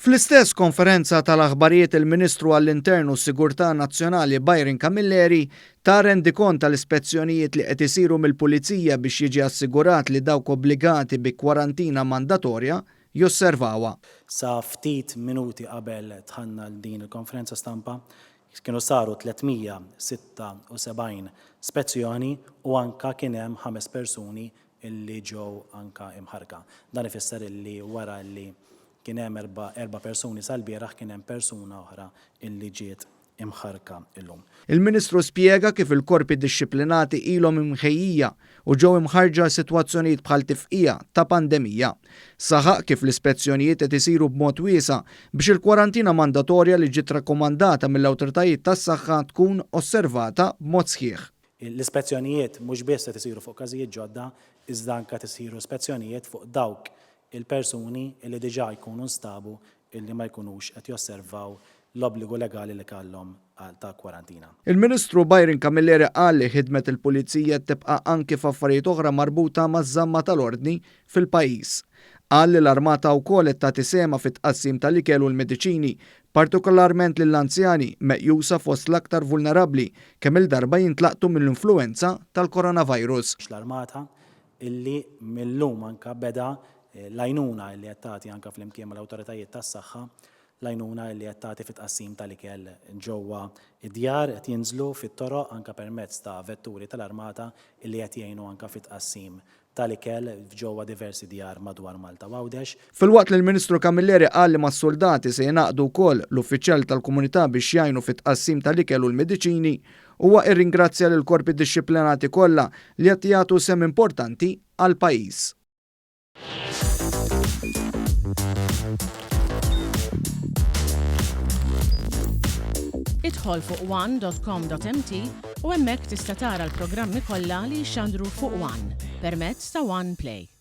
Fl-istess konferenza tal-aħbarijiet il-Ministru għall-Internu u s-Sigurtà Nazzjonali Byron Camilleri ta' rendikont tal-ispezzjonijiet li qed isiru mill-Pulizija biex jiġi assigurat li dawk obbligati bi kwarantina mandatorja josservawha. Sa ftit minuti qabel tħanna din il-konferenza stampa kienu saru 376 spezzjoni u anka kien hemm 5 persuni illi ġew anka imħarka. Dan ifisser illi wara li kien hemm erba' persuni sal-bieraħ kien hemm persuna oħra illi ġiet imħarka illum. Il-Ministru spjega kif il-korpi dixxiplinati ilhom imħejjija u ġew imħarġa sitwazzjonijiet bħal tifqija ta' pandemija. Saħaq kif l-ispezzjonijiet qed isiru b'mod wiesa' biex il-kwarantina mandatorja li ġiet rakkomandata mill-awtoritajiet tas-saħħa tkun osservata b'mod sħiħ. L-ispezzjonijiet mhux biss qed isiru fuq każijiet ġodda, iżda anke qed isiru spezzjonijiet fuq dawk il-persuni li diġà jkunu nstabu illi ma jkunux qed josservaw l-obbligu legali li kellhom ta' kwarantina. Il-Ministru Byron Camilleri qal li ħidmet il-Pulizija tibqa' anke f'affarijiet oħra marbuta maż-żamma tal-ordni fil-pajjiż. Qal li l-Armata wkoll qed tagħti sema fit-tqassim tal-ikel u l-mediċini, partikolarment lill-anzjani meqjusa fost l-aktar vulnerabbli kemm il-darba jintlaqtu mill-influenza tal-coronavirus. L-Armata illi millum anka beda l-għajnuna li qed tagħti anke flimkien mal-awtoritajiet tas-saħħa, l-għajnuna li qed tagħti fit-tqassim tal-ikel ġewwa id-djar qed jinżlu fit-toroq anke permezz ta' vetturi tal-Armata li qed jgħinu anke fit-tqassim tal-ikel ġewwa diversi djar madwar Malta u Għawdex. Filwaqt li l-Ministru Camilleri qal li mas-soldati se jingħaqdu wkoll l-uffiċjal tal-komunità biex jgħinu fit-tqassim tal-ikel u l-mediċini, huwa irringrazzja lill korpi dixxiplinati kollha li qed jagħtu sem importanti għall-pajjiż. Idħol fuq one.com.mt u hemmhekk tista' tara l-programmi kollha li jxandru fuq One permezz ta' One Play.